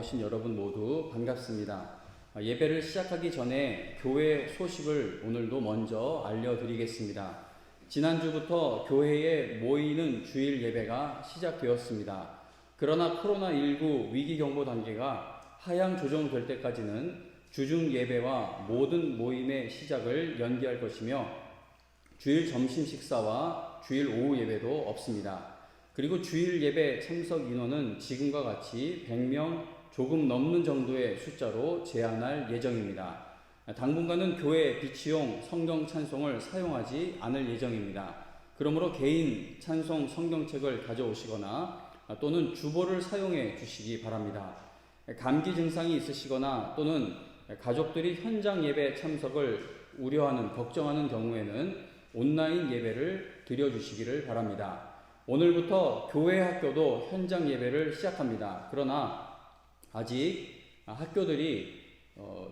나오신 여러분 모두 반갑습니다. 예배를 시작하기 전에 교회 소식을 오늘도 먼저 알려드리겠습니다. 지난주부터 교회에 모이는 주일 예배가 시작되었습니다. 그러나 코로나19 위기경보 단계가 하향 조정될 때까지는 주중 예배와 모든 모임의 시작을 연기할 것이며 주일 점심 식사와 주일 오후 예배도 없습니다. 그리고 주일 예배 참석 인원은 지금과 같이 100명 조금 넘는 정도의 숫자로 제한할 예정입니다. 당분간은 교회 비치용 성경 찬송을 사용하지 않을 예정입니다. 그러므로 개인 찬송 성경책을 가져오시거나 또는 주보를 사용해 주시기 바랍니다. 감기 증상이 있으시거나 또는 가족들이 현장 예배 참석을 우려하는 걱정하는 경우에는 온라인 예배를 드려주시기를 바랍니다. 오늘부터 교회 학교도 현장 예배를 시작합니다. 그러나 아직 학교들이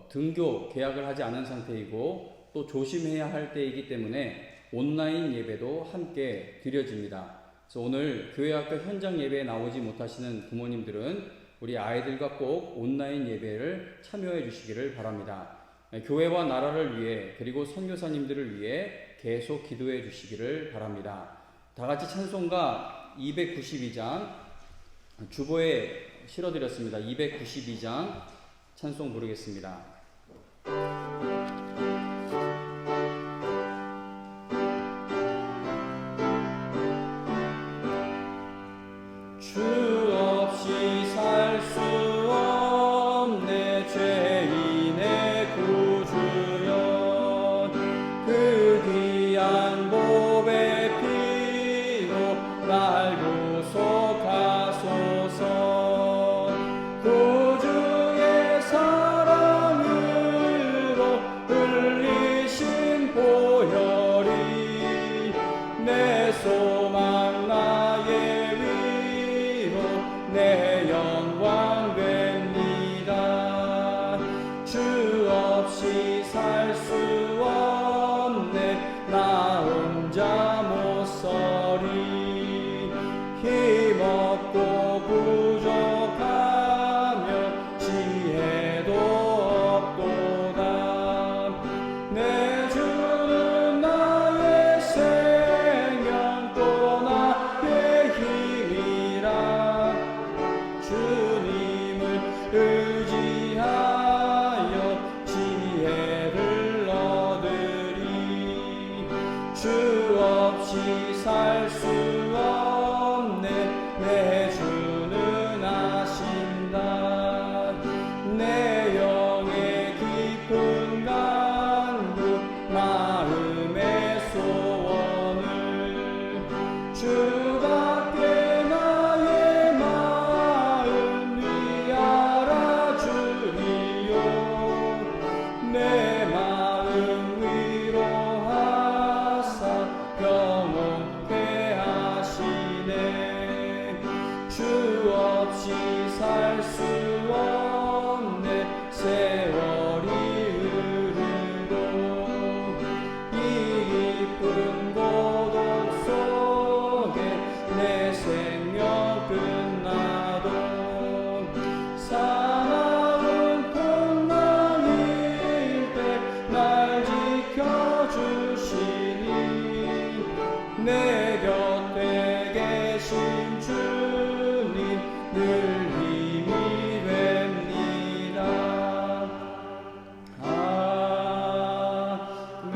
등교 계약을 하지 않은 상태이고 또 조심해야 할 때이기 때문에 온라인 예배도 함께 드려집니다. 그래서 오늘 교회 학교 현장 예배에 나오지 못하시는 부모님들은 우리 아이들과 꼭 온라인 예배를 참여해 주시기를 바랍니다. 교회와 나라를 위해 그리고 선교사님들을 위해 계속 기도해 주시기를 바랍니다. 다 같이 찬송가 292장 주보에 실어드렸습니다. 292장 찬송 부르겠습니다. 주 없이 살 수 없네 죄인의 구주여 그 귀한 보배 날 구속하소서 구주의 사랑으로 흘리신 보혈이 내 소망 나의 위로 내 영광 됩니다. 주 없이 살 수 없네 나 혼자 못 서리 힘없고 부족하며 지혜도 없도다. 내 주는 나의 생명 또 나의 힘이라 주님을 의지하여 지혜를 얻으리. 주 없이 살 수 내 주는 아신다. 내 영의 깊은 간구 마음의 소원을 주밖에 나의 마음 위 알아주리요. 내 마음 위로하사 영원케 하시네. 주 없이 살 수 없네 세월이 흐르고 이 깊은 고독 속에 내 생명 끝나도 사나운 풍랑일 때 날 지켜주시니 내 곁에 계신 주님 늘 힘이 됩니다.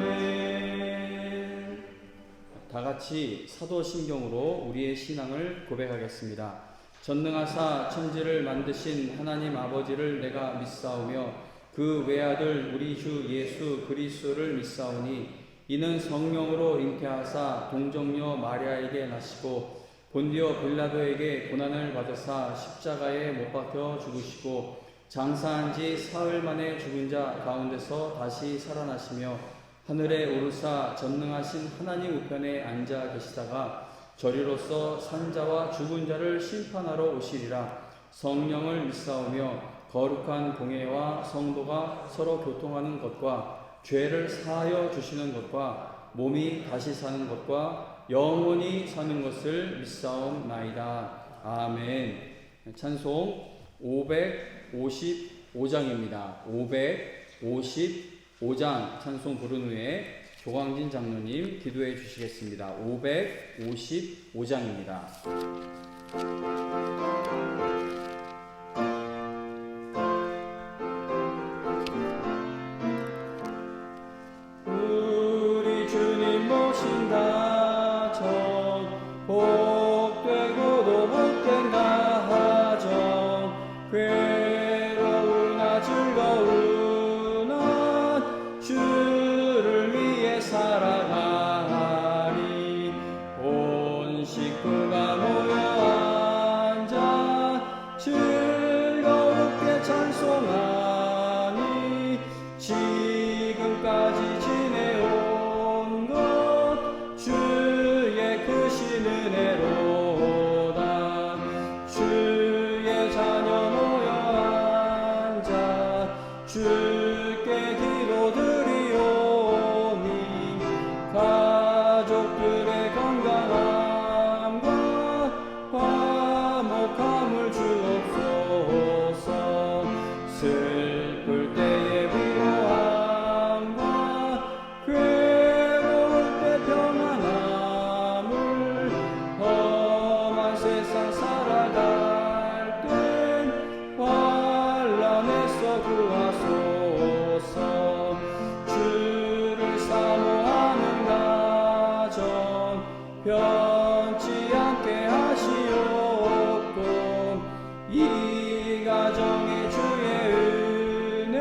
아멘. 다 같이 사도신경으로 우리의 신앙을 고백하겠습니다. 전능하사 천지를 만드신 하나님 아버지를 내가 믿사오며 그 외아들 우리 주 예수 그리스도를 믿사오니 이는 성령으로 잉태하사 동정녀 마리아에게 나시고 본디오 빌라도에게 고난을 받으사 십자가에 못 박혀 죽으시고 장사한 지 사흘 만에 죽은 자 가운데서 다시 살아나시며 하늘에 오르사 전능하신 하나님 우편에 앉아 계시다가 저리로서 산자와 죽은 자를 심판하러 오시리라. 성령을 믿사오며 거룩한 공예와 성도가 서로 교통하는 것과 죄를 사하여 주시는 것과 몸이 다시 사는 것과 영원히 사는 것을 믿사옵나이다. 아멘. 찬송 500 555장입니다. 555장 찬송 부른 후에 조광진 장로님 기도해 주시겠습니다. 555장입니다. 우리 주님 모신다 전 복되고도 복된 가정 괴로우나 즐거우나 주를 위해 살아가리. 온 식구가 모여 앉아 즐겁게 찬송하니 지금까지 지내온 것 주의 크신 은혜로다. 주의 자녀 모여 앉아 주께 기도드리오니 가족들의 건강함과 화목함을 주옵소서. 슬플 때의 위로함과 괴로울 때 평안함을 험한 세상 살아갈 땐 환난에서 구하소서. 주를 사모하는 가정 변치 않게 하시옵고 이 가정에 주의 은혜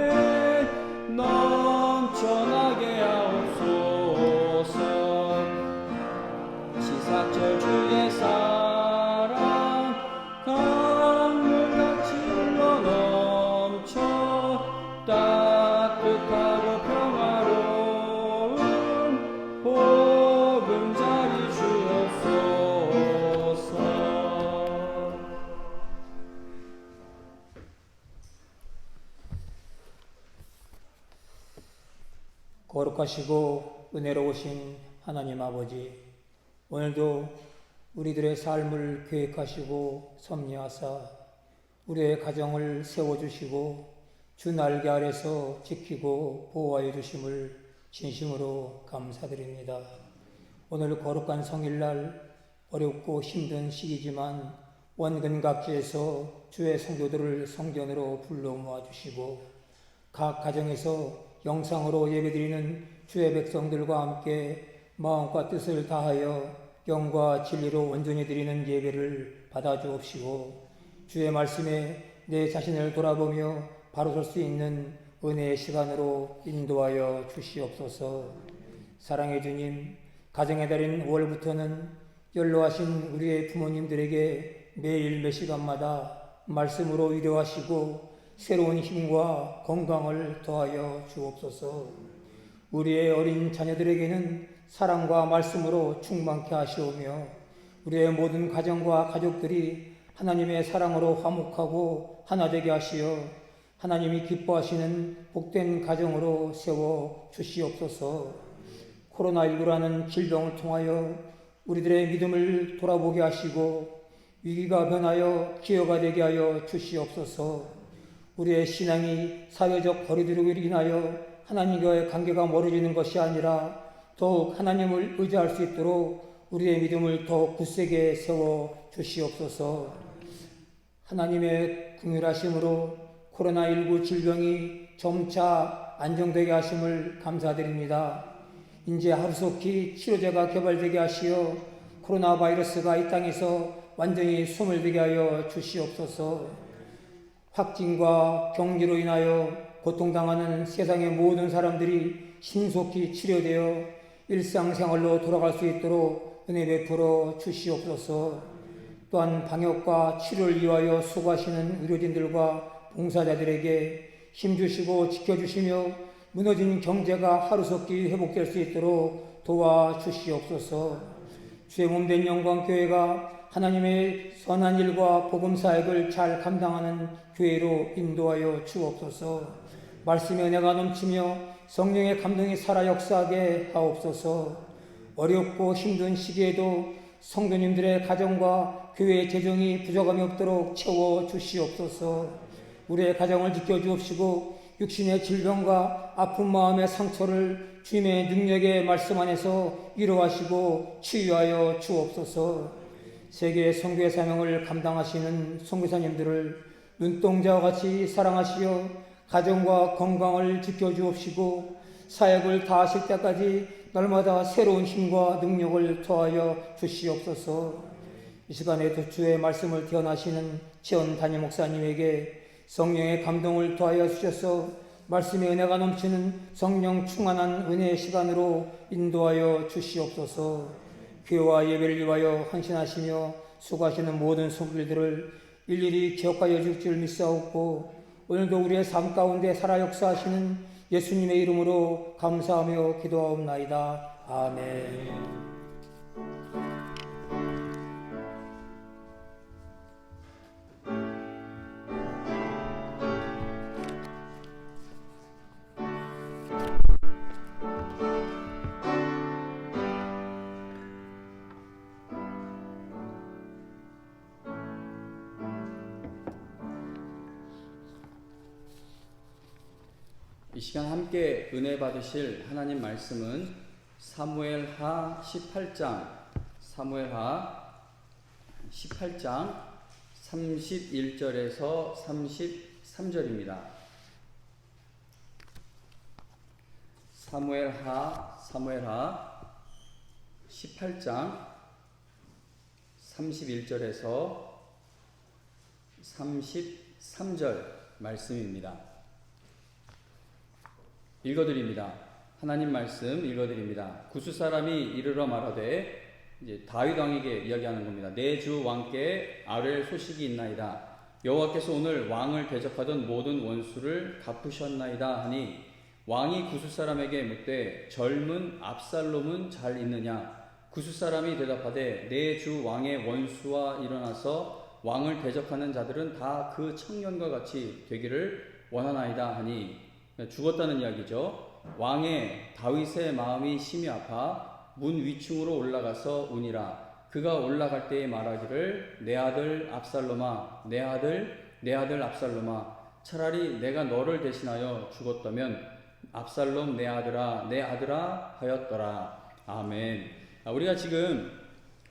넘쳐나게 하옵소서. 시사철 주의 사랑 강물같이 흘러넘쳐 따뜻하고 평화로운 보금자리 주옵소서. 거룩하시고 은혜로우신 하나님 아버지, 오늘도 우리들의 삶을 계획하시고 섭리하사 우리의 가정을 세워주시고 주 날개 아래서 지키고 보호하여 주심을 진심으로 감사드립니다. 오늘 거룩한 성일날 어렵고 힘든 시기지만 원근 각지에서 주의 성도들을 성전으로 불러 모아주시고 각 가정에서 영상으로 예배드리는 주의 백성들과 함께 마음과 뜻을 다하여 영과 진리로 온전히 드리는 예배를 받아주옵시고 주의 말씀에 내 자신을 돌아보며 바로 설 수 있는 은혜의 시간으로 인도하여 주시옵소서. 사랑의 주님, 가정의 달인 5월부터는 연로하신 우리의 부모님들에게 매일 몇 시간마다 말씀으로 위로하시고 새로운 힘과 건강을 더하여 주옵소서. 우리의 어린 자녀들에게는 사랑과 말씀으로 충만케 하시오며 우리의 모든 가정과 가족들이 하나님의 사랑으로 화목하고 하나 되게 하시어 하나님이 기뻐하시는 복된 가정으로 세워 주시옵소서. 코로나19라는 질병을 통하여 우리들의 믿음을 돌아보게 하시고 위기가 변하여 기회가 되게 하여 주시옵소서. 우리의 신앙이 사회적 거리두기로 인하여 하나님과의 관계가 멀어지는 것이 아니라 더욱 하나님을 의지할 수 있도록 우리의 믿음을 더욱 굳세게 세워 주시옵소서. 하나님의 긍휼하심으로 코로나19 질병이 점차 안정되게 하심을 감사드립니다. 이제 하루속히 치료제가 개발되게 하시어 코로나 바이러스가 이 땅에서 완전히 숨을 들게 하여 주시옵소서. 확진과 격리로 인하여 고통당하는 세상의 모든 사람들이 신속히 치료되어 일상생활로 돌아갈 수 있도록 은혜 베풀어 주시옵소서. 또한 방역과 치료를 위하여 수고하시는 의료진들과 봉사자들에게 힘주시고 지켜주시며 무너진 경제가 하루속히 회복될 수 있도록 도와주시옵소서. 주의 몸된 영광교회가 하나님의 선한 일과 복음 사역을 잘 감당하는 교회로 인도하여 주옵소서. 말씀의 은혜가 넘치며 성령의 감동이 살아 역사하게 하옵소서. 어렵고 힘든 시기에도 성도님들의 가정과 교회의 재정이 부족함이 없도록 채워 주시옵소서. 우리의 가정을 지켜주옵시고 육신의 질병과 아픈 마음의 상처를 주님의 능력의 말씀 안에서 위로하시고 치유하여 주옵소서. 세계 선교의 사명을 감당하시는 선교사님들을 눈동자와 같이 사랑하시어 가정과 건강을 지켜주옵시고 사역을 다하실 때까지 날마다 새로운 힘과 능력을 더하여 주시옵소서. 이 시간에도 주의 말씀을 기원하시는 지원 담임 목사님에게 성령의 감동을 더하여 주셔서 말씀의 은혜가 넘치는 성령 충만한 은혜의 시간으로 인도하여 주시옵소서. 교회와 예배를 위하여 헌신하시며 수고하시는 모든 성도들을 일일이 기억하여 줄 줄 믿사옵고 오늘도 우리의 삶 가운데 살아 역사하시는 예수님의 이름으로 감사하며 기도하옵나이다. 아멘. 이 시간 함께 은혜 받으실 하나님 말씀은 사무엘하 18장 31절에서 33절입니다. 사무엘하 18장 31절에서 33절 말씀입니다. 읽어드립니다. 하나님 말씀 읽어드립니다. 구스 사람이 이르러 말하되, 이제 다윗 왕에게 이야기하는 겁니다. 내 주 왕께 아뢰 소식이 있나이다. 여호와께서 오늘 왕을 대적하던 모든 원수를 갚으셨나이다 하니 왕이 구스 사람에게 묻되 젊은 압살롬은 잘 있느냐? 구스 사람이 대답하되 내 주 왕의 원수와 일어나서 왕을 대적하는 자들은 다 그 청년과 같이 되기를 원하나이다 하니, 죽었다는 이야기죠. 왕의 다윗의 마음이 심히 아파 문 위층으로 올라가서 우니라. 그가 올라갈 때에 말하기를 내 아들 압살롬아, 내 아들 압살롬아, 차라리 내가 너를 대신하여 죽었다면 압살롬 내 아들아 하였더라. 아멘. 우리가 지금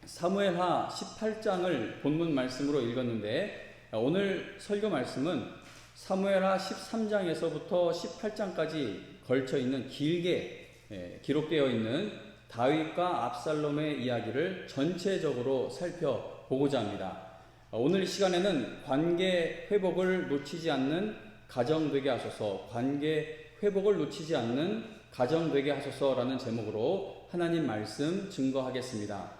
사무엘하 18장을 본문 말씀으로 읽었는데, 오늘 설교 말씀은 사무엘하 13장에서부터 18장까지 걸쳐 있는 길게 기록되어 있는 다윗과 압살롬의 이야기를 전체적으로 살펴보고자 합니다. 오늘 이 시간에는 관계 회복을 놓치지 않는 가정 되게 하소서, 관계 회복을 놓치지 않는 가정 되게 하소서라는 제목으로 하나님 말씀 증거하겠습니다.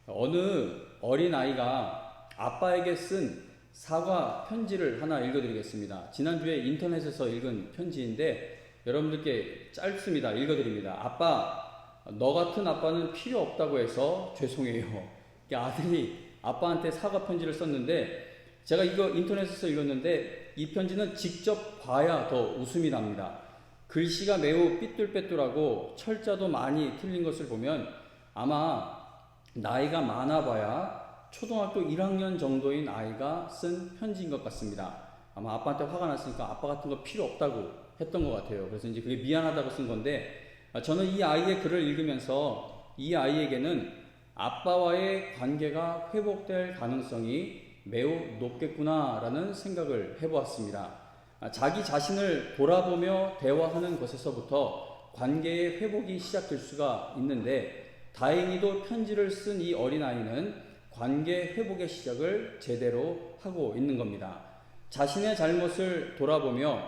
어느 어린아이가 아빠에게 쓴 사과 편지를 하나 읽어드리겠습니다. 지난주에 인터넷에서 읽은 편지인데 여러분들께 짧습니다. 읽어드립니다. 아빠, 너 같은 아빠는 필요 없다고 해서 죄송해요. 아들이 아빠한테 사과 편지를 썼는데, 제가 이거 인터넷에서 읽었는데 이 편지는 직접 봐야 더 웃음이 납니다. 글씨가 매우 삐뚤빼뚤하고 철자도 많이 틀린 것을 보면 아마 나이가 많아봐야 초등학교 1학년 정도인 아이가 쓴 편지인 것 같습니다. 아마 아빠한테 화가 났으니까 아빠 같은 거 필요 없다고 했던 것 같아요. 그래서 이제 그게 미안하다고 쓴 건데, 저는 이 아이의 글을 읽으면서 이 아이에게는 아빠와의 관계가 회복될 가능성이 매우 높겠구나라는 생각을 해보았습니다. 자기 자신을 돌아보며 대화하는 것에서부터 관계의 회복이 시작될 수가 있는데, 다행히도 편지를 쓴 이 어린아이는 관계 회복의 시작을 제대로 하고 있는 겁니다. 자신의 잘못을 돌아보며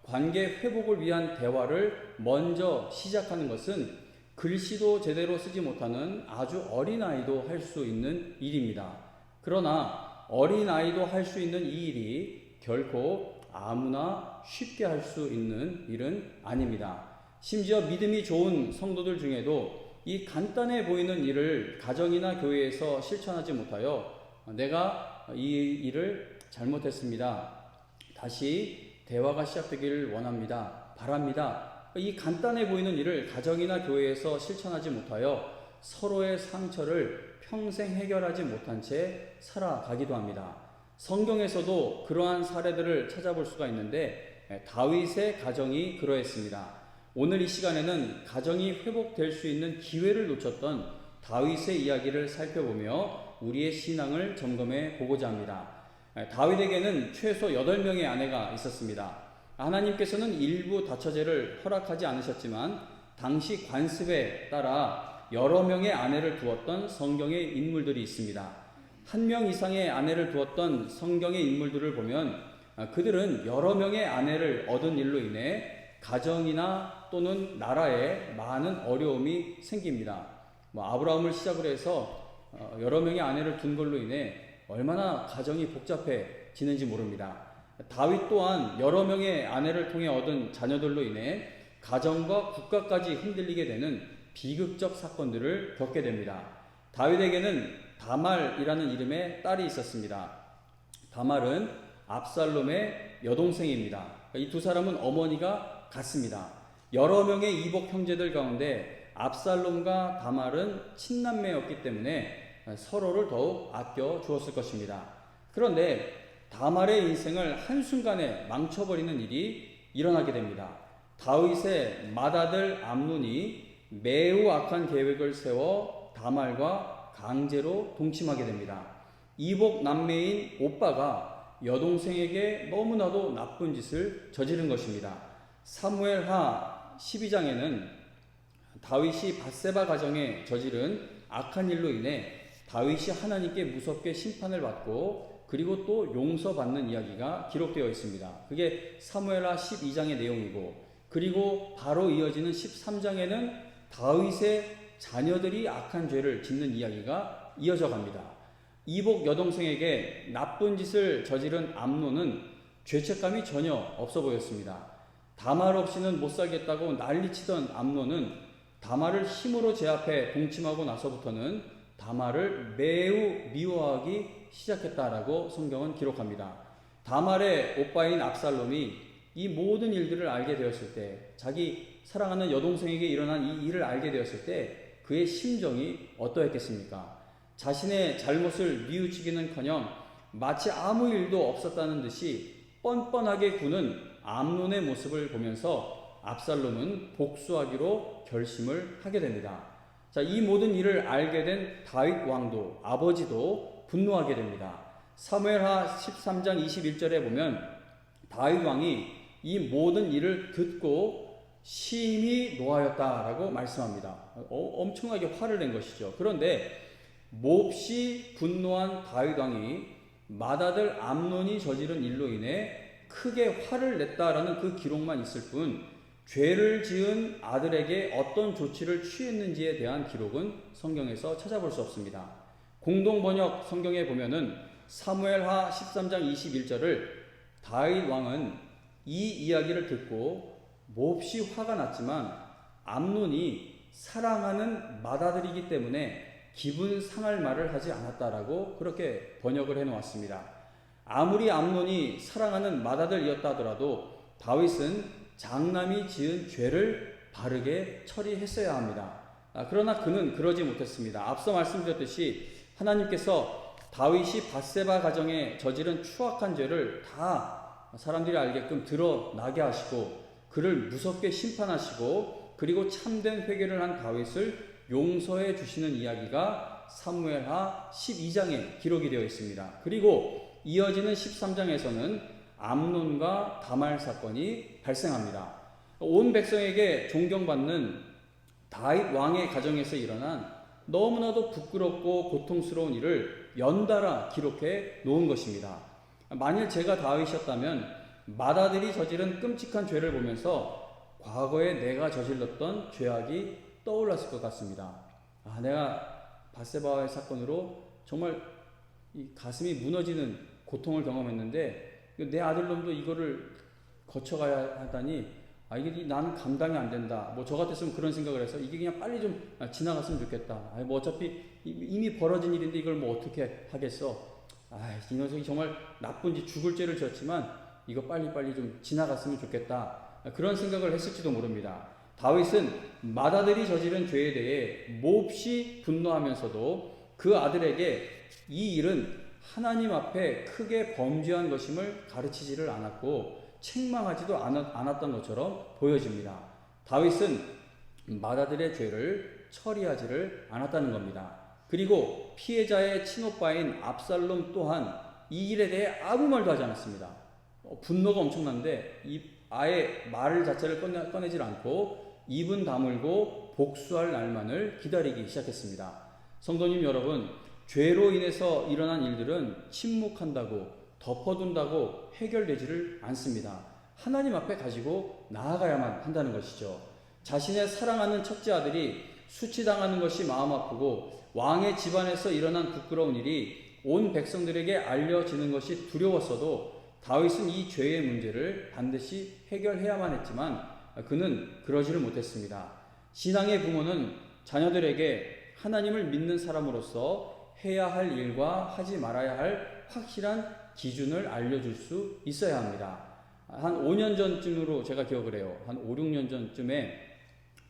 관계 회복을 위한 대화를 먼저 시작하는 것은 글씨도 제대로 쓰지 못하는 아주 어린아이도 할 수 있는 일입니다. 그러나 어린아이도 할 수 있는 이 일이 결코 아무나 쉽게 할 수 있는 일은 아닙니다. 심지어 믿음이 좋은 성도들 중에도 이 간단해 보이는 일을 가정이나 교회에서 실천하지 못하여 내가 이 일을 잘못했습니다, 다시 대화가 시작되기를 원합니다, 바랍니다. 이 간단해 보이는 일을 가정이나 교회에서 실천하지 못하여 서로의 상처를 평생 해결하지 못한 채 살아가기도 합니다. 성경에서도 그러한 사례들을 찾아볼 수가 있는데 다윗의 가정이 그러했습니다. 오늘 이 시간에는 가정이 회복될 수 있는 기회를 놓쳤던 다윗의 이야기를 살펴보며 우리의 신앙을 점검해 보고자 합니다. 다윗에게는 최소 8명의 아내가 있었습니다. 하나님께서는 일부 다처제를 허락하지 않으셨지만 당시 관습에 따라 여러 명의 아내를 두었던 성경의 인물들이 있습니다. 한 명 이상의 아내를 두었던 성경의 인물들을 보면 그들은 여러 명의 아내를 얻은 일로 인해 가정이나 또는 나라에 많은 어려움이 생깁니다. 아브라함을 시작으로 해서 여러 명의 아내를 둔 걸로 인해 얼마나 가정이 복잡해지는지 모릅니다. 다윗 또한 여러 명의 아내를 통해 얻은 자녀들로 인해 가정과 국가까지 흔들리게 되는 비극적 사건들을 겪게 됩니다. 다윗에게는 다말이라는 이름의 딸이 있었습니다. 다말은 압살롬의 여동생입니다. 이 두 사람은 어머니가 같습니다. 여러 명의 이복 형제들 가운데 압살롬과 다말은 친남매였기 때문에 서로를 더욱 아껴 주었을 것입니다. 그런데 다말의 인생을 한순간에 망쳐버리는 일이 일어나게 됩니다. 다윗의 맏아들 암논이 매우 악한 계획을 세워 다말과 강제로 동침하게 됩니다. 이복 남매인 오빠가 여동생에게 너무나도 나쁜 짓을 저지른 것입니다. 사무엘하 12장에는 다윗이 밧세바 가정에 저지른 악한 일로 인해 다윗이 하나님께 무섭게 심판을 받고 그리고 또 용서받는 이야기가 기록되어 있습니다. 그게 사무엘하 12장의 내용이고, 그리고 바로 이어지는 13장에는 다윗의 자녀들이 악한 죄를 짓는 이야기가 이어져 갑니다. 이복 여동생에게 나쁜 짓을 저지른 암논은 죄책감이 전혀 없어 보였습니다. 다말 없이는 못 살겠다고 난리치던 암논은 다말을 힘으로 제압해 동침하고 나서부터는 다말을 매우 미워하기 시작했다라고 성경은 기록합니다. 다말의 오빠인 압살롬이 이 모든 일들을 알게 되었을 때, 자기 사랑하는 여동생에게 일어난 이 일을 알게 되었을 때 그의 심정이 어떠했겠습니까? 자신의 잘못을 뉘우치기는커녕 마치 아무 일도 없었다는 듯이 뻔뻔하게 구는 암논의 모습을 보면서 압살롬은 복수하기로 결심을 하게 됩니다. 자, 이 모든 일을 알게 된 다윗 왕도, 아버지도 분노하게 됩니다. 사무엘하 13장 21절에 보면 다윗 왕이 이 모든 일을 듣고 심히 노하였다라고 말씀합니다. 엄청나게 화를 낸 것이죠. 그런데 몹시 분노한 다윗 왕이 맏아들 암논이 저지른 일로 인해 크게 화를 냈다라는 그 기록만 있을 뿐, 죄를 지은 아들에게 어떤 조치를 취했는지에 대한 기록은 성경에서 찾아볼 수 없습니다. 공동번역 성경에 보면은 사무엘하 13장 21절을 다윗 왕은 이 이야기를 듣고 몹시 화가 났지만 암논이 사랑하는 맏아들이기 때문에 기분 상할 말을 하지 않았다라고 그렇게 번역을 해놓았습니다. 아무리 암논이 사랑하는 맏아들이었다 하더라도 다윗은 장남이 지은 죄를 바르게 처리했어야 합니다. 그러나 그는 그러지 못했습니다. 앞서 말씀드렸듯이 하나님께서 다윗이 밧세바 가정에 저지른 추악한 죄를 다 사람들이 알게끔 드러나게 하시고 그를 무섭게 심판하시고 그리고 참된 회개를 한 다윗을 용서해 주시는 이야기가 사무엘하 12장에 기록이 되어 있습니다. 그리고 이어지는 13장에서는 암논과 다말 사건이 발생합니다. 온 백성에게 존경받는 다윗 왕의 가정에서 일어난 너무나도 부끄럽고 고통스러운 일을 연달아 기록해 놓은 것입니다. 만일 제가 다윗이었다면 맏아들이 저지른 끔찍한 죄를 보면서 과거에 내가 저질렀던 죄악이 떠올랐을 것 같습니다. 내가 밧세바의 사건으로 정말 이 가슴이 무너지는 고통을 경험했는데 내 아들놈도 이거를 거쳐가야 하다니 이게 나는 감당이 안 된다. 저 같았으면 그런 생각을 해서 이게 그냥 빨리 좀 지나갔으면 좋겠다. 어차피 이미 벌어진 일인데 이걸 어떻게 하겠어. 이 녀석이 정말 나쁜 짓 죽을 죄를 지었지만 이거 빨리빨리 좀 지나갔으면 좋겠다. 그런 생각을 했을지도 모릅니다. 다윗은 맏아들이 저지른 죄에 대해 몹시 분노하면서도 그 아들에게 이 일은 하나님 앞에 크게 범죄한 것임을 가르치지를 않았고 책망하지도 않았던 것처럼 보여집니다. 다윗은 맏아들의 죄를 처리하지를 않았다는 겁니다. 그리고 피해자의 친오빠인 압살롬 또한 이 일에 대해 아무 말도 하지 않았습니다. 분노가 엄청난데 아예 말 자체를 꺼내질 않고 입은 다물고 복수할 날만을 기다리기 시작했습니다. 성도님 여러분, 죄로 인해서 일어난 일들은 침묵한다고 덮어둔다고 해결되지를 않습니다. 하나님 앞에 가지고 나아가야만 한다는 것이죠. 자신의 사랑하는 첫째 아들이 수치당하는 것이 마음 아프고 왕의 집안에서 일어난 부끄러운 일이 온 백성들에게 알려지는 것이 두려웠어도 다윗은 이 죄의 문제를 반드시 해결해야만 했지만 그는 그러지를 못했습니다. 신앙의 부모는 자녀들에게 하나님을 믿는 사람으로서 해야 할 일과 하지 말아야 할 확실한 기준을 알려줄 수 있어야 합니다. 한 5년 전쯤으로 제가 기억을 해요. 한 5, 6년 전쯤에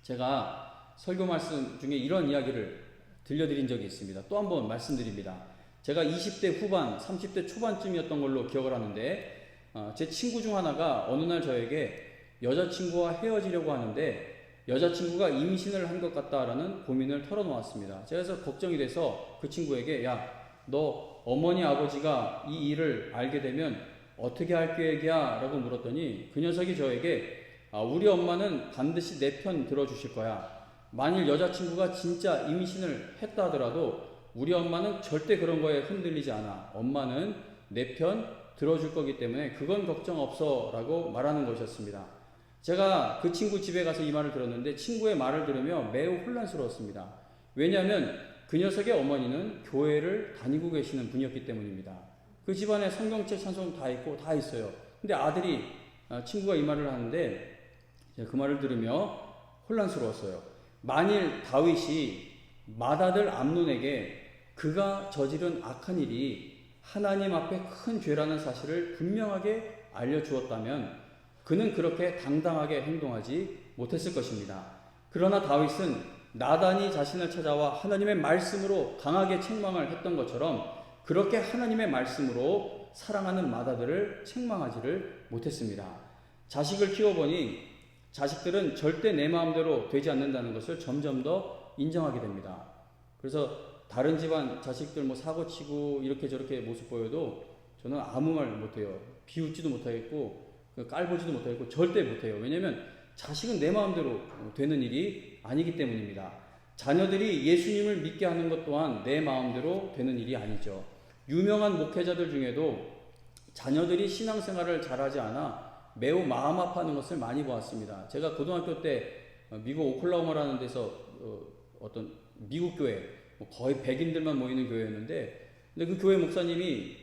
제가 설교 말씀 중에 이런 이야기를 들려드린 적이 있습니다. 또 한 번 말씀드립니다. 제가 20대 후반, 30대 초반쯤이었던 걸로 기억을 하는데 제 친구 중 하나가 어느 날 저에게 여자친구와 헤어지려고 하는데 여자친구가 임신을 한 것 같다라는 고민을 털어놓았습니다. 제가 그래서 걱정이 돼서 그 친구에게 야, 너 어머니 아버지가 이 일을 알게 되면 어떻게 할 계획이야? 라고 물었더니 그 녀석이 저에게 우리 엄마는 반드시 내 편 들어주실 거야. 만일 여자친구가 진짜 임신을 했다 하더라도 우리 엄마는 절대 그런 거에 흔들리지 않아. 엄마는 내 편 들어줄 거기 때문에 그건 걱정 없어 라고 말하는 것이었습니다. 제가 그 친구 집에 가서 이 말을 들었는데 친구의 말을 들으며 매우 혼란스러웠습니다. 왜냐하면 그 녀석의 어머니는 교회를 다니고 계시는 분이었기 때문입니다. 그 집안에 성경책 찬송 다 있고 다 있어요. 근데 아들이 친구가 이 말을 하는데 그 말을 들으며 혼란스러웠어요. 만일 다윗이 맏아들 암논에게 그가 저지른 악한 일이 하나님 앞에 큰 죄라는 사실을 분명하게 알려주었다면 그는 그렇게 당당하게 행동하지 못했을 것입니다. 그러나 다윗은 나단이 자신을 찾아와 하나님의 말씀으로 강하게 책망을 했던 것처럼 그렇게 하나님의 말씀으로 사랑하는 맏아들을 책망하지를 못했습니다. 자식을 키워보니 자식들은 절대 내 마음대로 되지 않는다는 것을 점점 더 인정하게 됩니다. 그래서 다른 집안 자식들 사고치고 이렇게 저렇게 모습 보여도 저는 아무 말 못해요. 비웃지도 못하겠고 깔보지도 못하겠고 절대 못해요. 왜냐하면 자식은 내 마음대로 되는 일이 아니기 때문입니다. 자녀들이 예수님을 믿게 하는 것 또한 내 마음대로 되는 일이 아니죠. 유명한 목회자들 중에도 자녀들이 신앙생활을 잘하지 않아 매우 마음 아파하는 것을 많이 보았습니다. 제가 고등학교 때 미국 오클라호마라는 데서 어떤 미국 교회 거의 백인들만 모이는 교회였는데 근데 그 교회 목사님이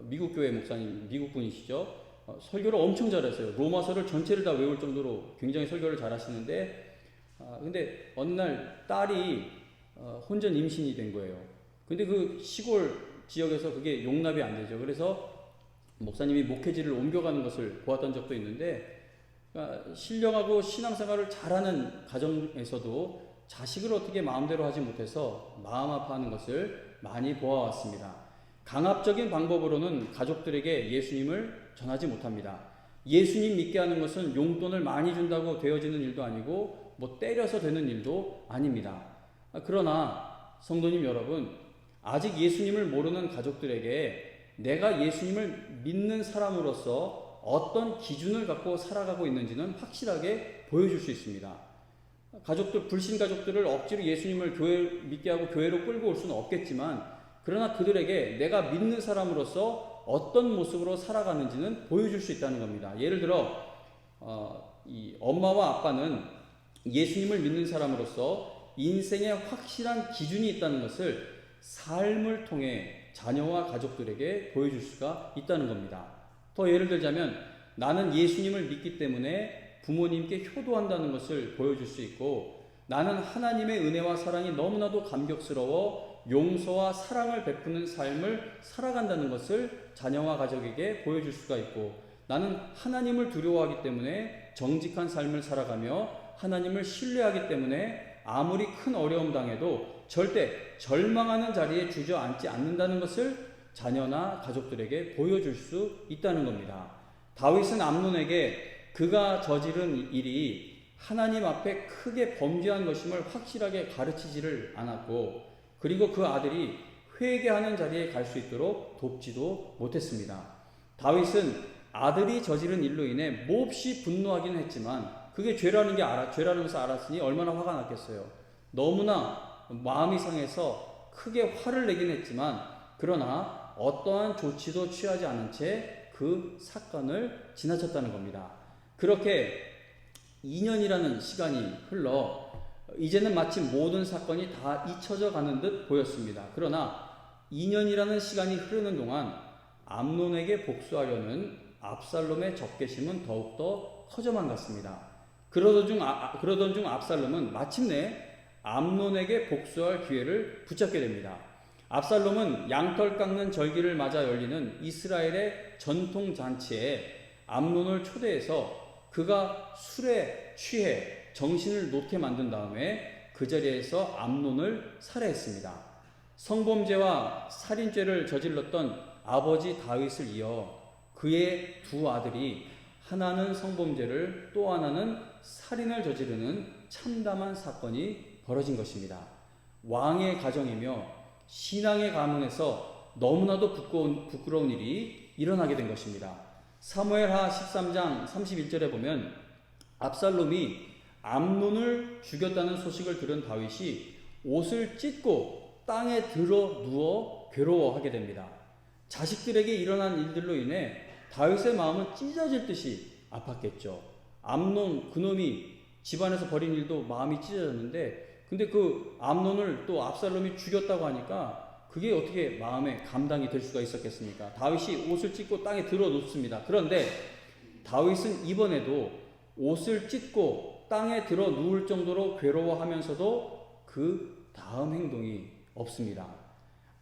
미국 교회 목사님 미국 분이시죠. 설교를 엄청 잘했어요. 로마서를 전체를 다 외울 정도로 굉장히 설교를 잘하시는데 근데 어느 날 딸이 혼전 임신이 된 거예요. 근데 그 시골 지역에서 그게 용납이 안 되죠. 그래서 목사님이 목회지를 옮겨가는 것을 보았던 적도 있는데 신령하고 신앙생활을 잘하는 가정에서도 자식을 어떻게 마음대로 하지 못해서 마음 아파하는 것을 많이 보아왔습니다. 강압적인 방법으로는 가족들에게 예수님을 전하지 못합니다. 예수님 믿게 하는 것은 용돈을 많이 준다고 되어지는 일도 아니고 때려서 되는 일도 아닙니다. 그러나 성도님 여러분, 아직 예수님을 모르는 가족들에게 내가 예수님을 믿는 사람으로서 어떤 기준을 갖고 살아가고 있는지는 확실하게 보여줄 수 있습니다. 가족들, 불신 가족들을 억지로 예수님을 믿게 하고 교회로 끌고 올 수는 없겠지만 그러나 그들에게 내가 믿는 사람으로서 어떤 모습으로 살아가는지는 보여줄 수 있다는 겁니다. 예를 들어 이 엄마와 아빠는 예수님을 믿는 사람으로서 인생에 확실한 기준이 있다는 것을 삶을 통해 자녀와 가족들에게 보여줄 수가 있다는 겁니다. 더 예를 들자면 나는 예수님을 믿기 때문에 부모님께 효도한다는 것을 보여줄 수 있고 나는 하나님의 은혜와 사랑이 너무나도 감격스러워 용서와 사랑을 베푸는 삶을 살아간다는 것을 자녀와 가족에게 보여줄 수가 있고 나는 하나님을 두려워하기 때문에 정직한 삶을 살아가며 하나님을 신뢰하기 때문에 아무리 큰 어려움 당해도 절대 절망하는 자리에 주저앉지 않는다는 것을 자녀나 가족들에게 보여줄 수 있다는 겁니다. 다윗은 암논에게 그가 저지른 일이 하나님 앞에 크게 범죄한 것임을 확실하게 가르치지를 않았고, 그리고 그 아들이 회개하는 자리에 갈 수 있도록 돕지도 못했습니다. 다윗은 아들이 저지른 일로 인해 몹시 분노하긴 했지만 그게 죄라는 것을 알았으니 얼마나 화가 났겠어요. 너무나 마음이 상해서 크게 화를 내긴 했지만, 그러나 어떠한 조치도 취하지 않은 채 그 사건을 지나쳤다는 겁니다. 그렇게 2년이라는 시간이 흘러 이제는 마치 모든 사건이 다 잊혀져 가는 듯 보였습니다. 그러나 2년이라는 시간이 흐르는 동안 암논에게 복수하려는 압살롬의 적개심은 더욱더 커져만 갔습니다. 그러던 중 압살롬은 마침내 암논에게 복수할 기회를 붙잡게 됩니다. 압살롬은 양털 깎는 절기를 맞아 열리는 이스라엘의 전통 잔치에 암논을 초대해서 그가 술에 취해 정신을 놓게 만든 다음에 그 자리에서 암논을 살해했습니다. 성범죄와 살인죄를 저질렀던 아버지 다윗을 이어 그의 두 아들이 하나는 성범죄를 또 하나는 살인을 저지르는 참담한 사건이 벌어진 것입니다. 왕의 가정이며 신앙의 가문에서 너무나도 부끄러운 일이 일어나게 된 것입니다. 사무엘하 13장 31절에 보면 압살롬이 암논을 죽였다는 소식을 들은 다윗이 옷을 찢고 땅에 들어 누워 괴로워하게 됩니다. 자식들에게 일어난 일들로 인해 다윗의 마음은 찢어질 듯이 아팠겠죠. 암논 그놈이 집안에서 벌인 일도 마음이 찢어졌는데, 근데 그 암논을 또 압살롬이 죽였다고 하니까 그게 어떻게 마음에 감당이 될 수가 있었겠습니까? 다윗이 옷을 찢고 땅에 들어 눕습니다. 그런데 다윗은 이번에도 옷을 찢고 땅에 들어 누울 정도로 괴로워하면서도 그 다음 행동이 없습니다.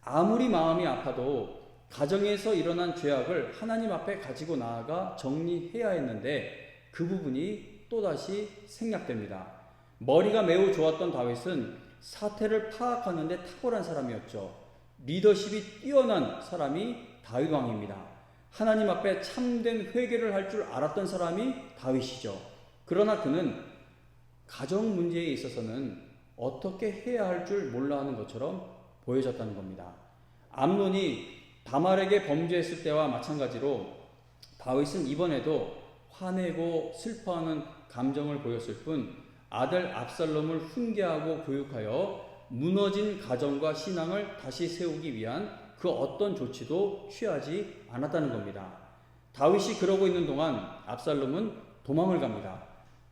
아무리 마음이 아파도 가정에서 일어난 죄악을 하나님 앞에 가지고 나아가 정리해야 했는데 그 부분이 또다시 생략됩니다. 머리가 매우 좋았던 다윗은 사태를 파악하는데 탁월한 사람이었죠. 리더십이 뛰어난 사람이 다윗 왕입니다. 하나님 앞에 참된 회개를 할 줄 알았던 사람이 다윗이죠. 그러나 그는 가정 문제에 있어서는 어떻게 해야 할 줄 몰라 하는 것처럼 보여졌다는 겁니다. 암논이 다말에게 범죄했을 때와 마찬가지로 다윗은 이번에도 화내고 슬퍼하는 감정을 보였을 뿐 아들 압살롬을 훈계하고 교육하여 무너진 가정과 신앙을 다시 세우기 위한 그 어떤 조치도 취하지 않았다는 겁니다. 다윗이 그러고 있는 동안 압살롬은 도망을 갑니다.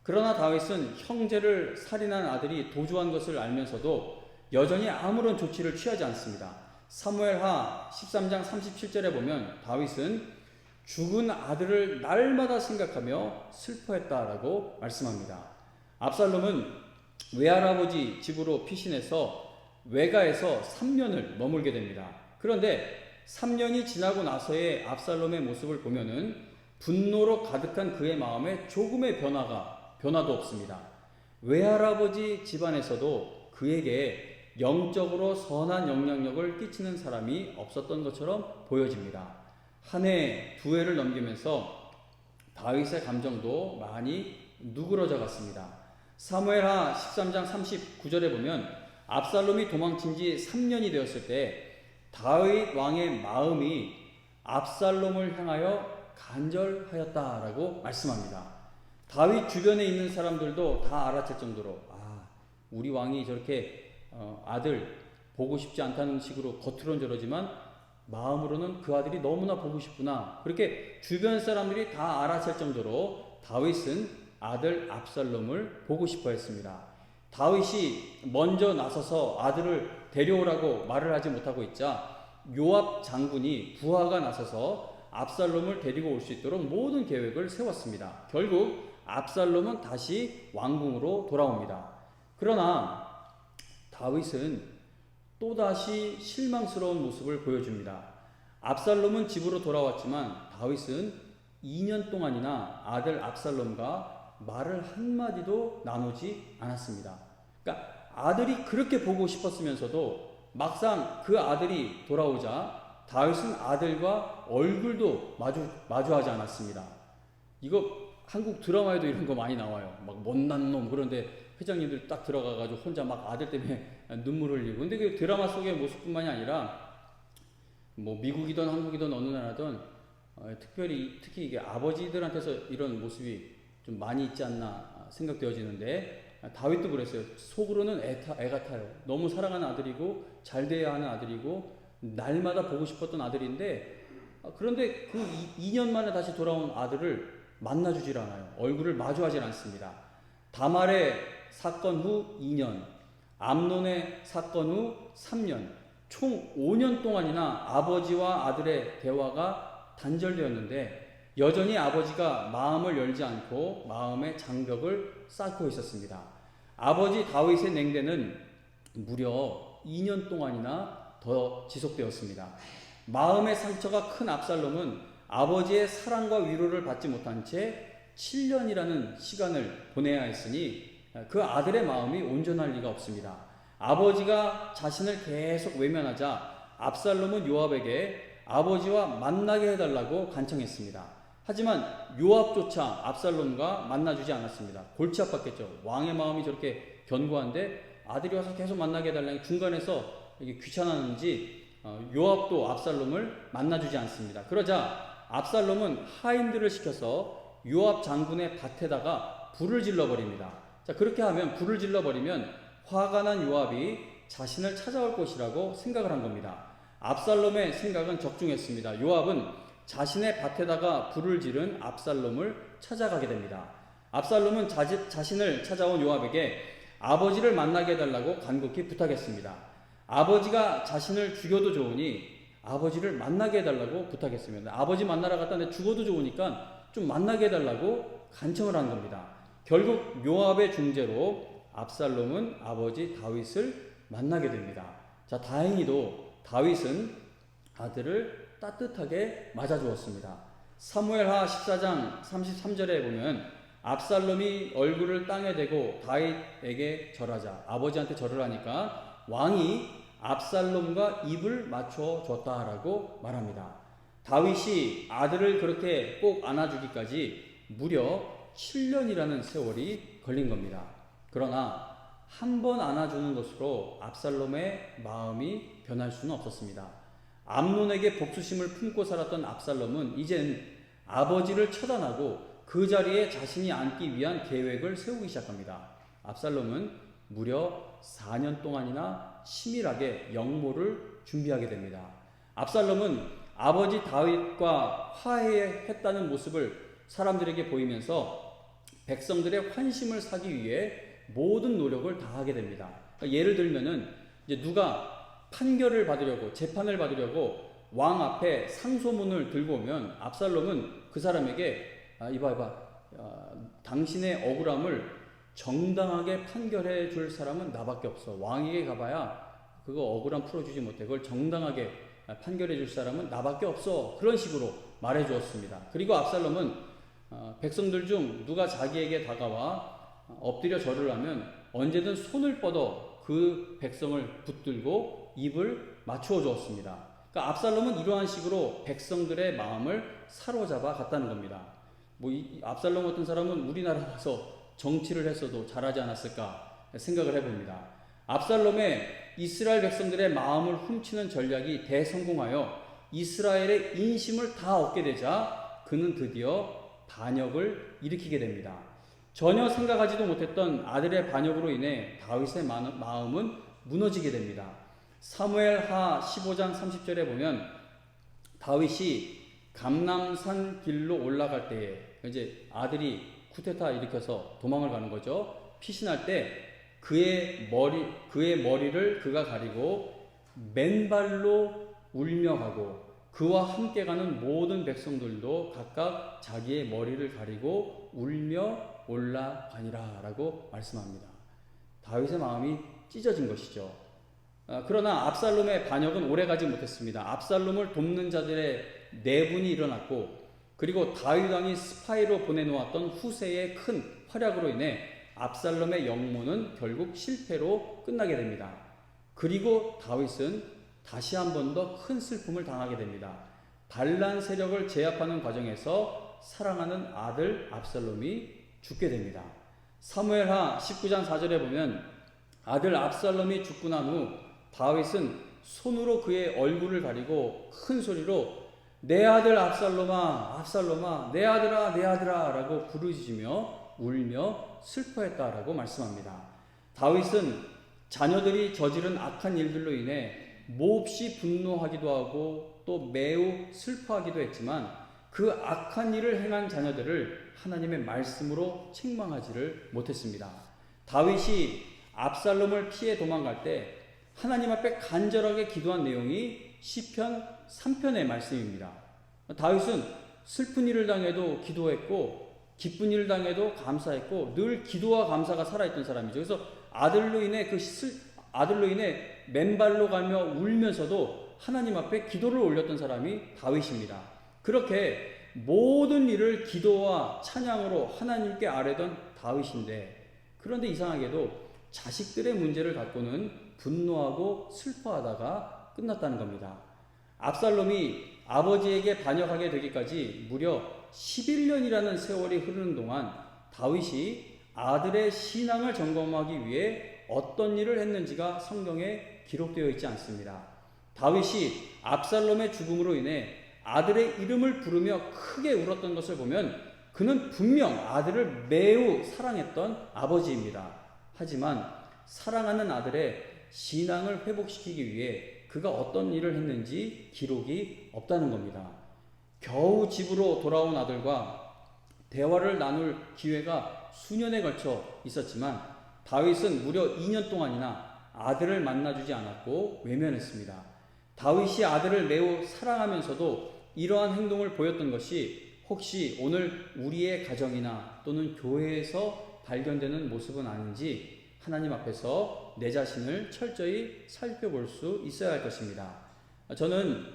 그러나 다윗은 형제를 살인한 아들이 도주한 것을 알면서도 여전히 아무런 조치를 취하지 않습니다. 사무엘하 13장 37절에 보면 다윗은 죽은 아들을 날마다 생각하며 슬퍼했다라고 말씀합니다. 압살롬은 외할아버지 집으로 피신해서 외가에서 3년을 머물게 됩니다. 그런데 3년이 지나고 나서의 압살롬의 모습을 보면은 분노로 가득한 그의 마음에 조금의 변화도 없습니다. 외할아버지 집안에서도 그에게 영적으로 선한 영향력을 끼치는 사람이 없었던 것처럼 보여집니다. 한 해, 두 해를 넘기면서 다윗의 감정도 많이 누그러져 갔습니다. 사무엘하 13장 39절에 보면 압살롬이 도망친 지 3년이 되었을 때 다윗 왕의 마음이 압살롬을 향하여 간절하였다라고 말씀합니다. 다윗 주변에 있는 사람들도 다 알아챌 정도로 우리 왕이 저렇게 아들 보고 싶지 않다는 식으로 겉으로는 저러지만 마음으로는 그 아들이 너무나 보고 싶구나. 그렇게 주변 사람들이 다 알아챌 정도로 다윗은 아들 압살롬을 보고 싶어 했습니다. 다윗이 먼저 나서서 아들을 데려오라고 말을 하지 못하고 있자 요압 장군이 부하가 나서서 압살롬을 데리고 올 수 있도록 모든 계획을 세웠습니다. 결국 압살롬은 다시 왕궁으로 돌아옵니다. 그러나 다윗은 또다시 실망스러운 모습을 보여줍니다. 압살롬은 집으로 돌아왔지만 다윗은 2년 동안이나 아들 압살롬과 말을 한마디도 나누지 않았습니다. 그러니까 아들이 그렇게 보고 싶었으면서도 막상 그 아들이 돌아오자 다윗은 아들과 얼굴도 마주하지 않았습니다. 이거 한국 드라마에도 이런 거 많이 나와요. 막 못난 놈. 그런데 회장님들 딱 들어가가지고 혼자 막 아들 때문에 눈물을 흘리고. 근데 그 드라마 속의 모습뿐만이 아니라 뭐 미국이든 한국이든 어느 나라든 특히 이게 아버지들한테서 이런 모습이 좀 많이 있지 않나 생각되어지는데, 다윗도 그랬어요. 속으로는 애 같아요. 너무 사랑하는 아들이고 잘 돼야 하는 아들이고 날마다 보고 싶었던 아들인데, 그런데 그 2년 만에 다시 돌아온 아들을 만나주질 않아요. 얼굴을 마주하질 않습니다. 다말의 사건 후 2년, 암논의 사건 후 3년, 총 5년 동안이나 아버지와 아들의 대화가 단절되었는데 여전히 아버지가 마음을 열지 않고 마음의 장벽을 쌓고 있었습니다. 아버지 다윗의 냉대는 무려 2년 동안이나 더 지속되었습니다. 마음의 상처가 큰 압살롬은 아버지의 사랑과 위로를 받지 못한 채 7년이라는 시간을 보내야 했으니 그 아들의 마음이 온전할 리가 없습니다. 아버지가 자신을 계속 외면하자 압살롬은 요압에게 아버지와 만나게 해달라고 간청했습니다. 하지만 요압조차 압살롬과 만나주지 않았습니다. 골치 아팠겠죠. 왕의 마음이 저렇게 견고한데 아들이 와서 계속 만나게 해달라니 중간에서 이게 귀찮았는지 요압도 압살롬을 만나주지 않습니다. 그러자 압살롬은 하인들을 시켜서 요압 장군의 밭에다가 불을 질러버립니다. 자, 그렇게 하면, 불을 질러버리면 화가 난 요압이 자신을 찾아올 것이라고 생각을 한 겁니다. 압살롬의 생각은 적중했습니다. 요압은 자신의 밭에다가 불을 지른 압살롬을 찾아가게 됩니다. 압살롬은 자신을 찾아온 요압에게 아버지를 만나게 해달라고 간곡히 부탁했습니다. 아버지가 자신을 죽여도 좋으니 아버지를 만나게 해달라고 부탁했습니다. 아버지 만나러 갔다는데 죽어도 좋으니까 좀 만나게 해달라고 간청을 한 겁니다. 결국 요압의 중재로 압살롬은 아버지 다윗을 만나게 됩니다. 자, 다행히도 다윗은 아들을 따뜻하게 맞아주었습니다. 사무엘하 14장 33절에 보면 압살롬이 얼굴을 땅에 대고 다윗에게 절하자, 아버지한테 절을 하니까 왕이 압살롬과 입을 맞춰 줬다라고 말합니다. 다윗이 아들을 그렇게 꼭 안아주기까지 무려 7년이라는 세월이 걸린 겁니다. 그러나 한 번 안아주는 것으로 압살롬의 마음이 변할 수는 없었습니다. 암논에게 복수심을 품고 살았던 압살롬은 이젠 아버지를 처단하고 그 자리에 자신이 앉기 위한 계획을 세우기 시작합니다. 압살롬은 무려 4년 동안이나 치밀하게 영모를 준비하게 됩니다. 압살롬은 아버지 다윗과 화해했다는 모습을 사람들에게 보이면서 백성들의 환심을 사기 위해 모든 노력을 다하게 됩니다. 예를 들면은 이제 누가 판결을 받으려고, 재판을 받으려고 왕 앞에 상소문을 들고 오면 압살롬은 그 사람에게 이봐 당신의 억울함을 정당하게 판결해 줄 사람은 나밖에 없어. 왕에게 가봐야 그거 억울함 풀어주지 못해. 그걸 정당하게 판결해 줄 사람은 나밖에 없어. 그런 식으로 말해 주었습니다. 그리고 압살롬은 백성들 중 누가 자기에게 다가와 엎드려 절을 하면 언제든 손을 뻗어 그 백성을 붙들고 입을 맞추어 주었습니다. 그러니까 압살롬은 이러한 식으로 백성들의 마음을 사로잡아 갔다는 겁니다. 이 압살롬 같은 사람은 우리나라 와서 정치를 했어도 잘하지 않았을까 생각을 해봅니다. 압살롬의 이스라엘 백성들의 마음을 훔치는 전략이 대성공하여 이스라엘의 인심을 다 얻게 되자 그는 드디어 반역을 일으키게 됩니다. 전혀 생각하지도 못했던 아들의 반역으로 인해 다윗의 마음은 무너지게 됩니다. 사무엘하 15장 30절에 보면 다윗이 감람산 길로 올라갈 때에 이제 아들이 쿠데타 일으켜서 도망을 가는 거죠. 피신할 때 그의 머리를 그가 가리고 맨발로 울며 가고 그와 함께 가는 모든 백성들도 각각 자기의 머리를 가리고 울며 올라가니라 라고 말씀합니다. 다윗의 마음이 찢어진 것이죠. 그러나 압살롬의 반역은 오래가지 못했습니다. 압살롬을 돕는 자들의 내분이 일어났고 그리고 다윗 왕이 스파이로 보내놓았던 후세의 큰 활약으로 인해 압살롬의 영모는 결국 실패로 끝나게 됩니다. 그리고 다윗은 다시 한 번 더 큰 슬픔을 당하게 됩니다. 반란 세력을 제압하는 과정에서 사랑하는 아들 압살롬이 죽게 됩니다. 사무엘하 19장 4절에 보면 아들 압살롬이 죽고 난 후 다윗은 손으로 그의 얼굴을 가리고 큰 소리로 내 아들 압살롬아 압살롬아 내 아들아 내 아들아 라고 부르짖으며 울며 슬퍼했다라고 말씀합니다. 다윗은 자녀들이 저지른 악한 일들로 인해 몹시 분노하기도 하고 또 매우 슬퍼하기도 했지만 그 악한 일을 행한 자녀들을 하나님의 말씀으로 책망하지를 못했습니다. 다윗이 압살롬을 피해 도망갈 때 하나님 앞에 간절하게 기도한 내용이 시편 3편의 말씀입니다. 다윗은 슬픈 일을 당해도 기도했고 기쁜 일을 당해도 감사했고 늘 기도와 감사가 살아있던 사람이죠. 그래서 아들로 인해 맨발로 가며 울면서도 하나님 앞에 기도를 올렸던 사람이 다윗입니다. 그렇게 모든 일을 기도와 찬양으로 하나님께 아뢰던 다윗인데, 그런데 이상하게도 자식들의 문제를 갖고는 분노하고 슬퍼하다가 끝났다는 겁니다. 압살롬이 아버지에게 반역하게 되기까지 무려 11년이라는 세월이 흐르는 동안 다윗이 아들의 신앙을 점검하기 위해 어떤 일을 했는지가 성경에 기록되어 있지 않습니다. 다윗이 압살롬의 죽음으로 인해 아들의 이름을 부르며 크게 울었던 것을 보면 그는 분명 아들을 매우 사랑했던 아버지입니다. 하지만 사랑하는 아들의 신앙을 회복시키기 위해 그가 어떤 일을 했는지 기록이 없다는 겁니다. 겨우 집으로 돌아온 아들과 대화를 나눌 기회가 수년에 걸쳐 있었지만 다윗은 무려 2년 동안이나 아들을 만나주지 않았고 외면했습니다. 다윗이 아들을 매우 사랑하면서도 이러한 행동을 보였던 것이 혹시 오늘 우리의 가정이나 또는 교회에서 발견되는 모습은 아닌지 하나님 앞에서 내 자신을 철저히 살펴볼 수 있어야 할 것입니다. 저는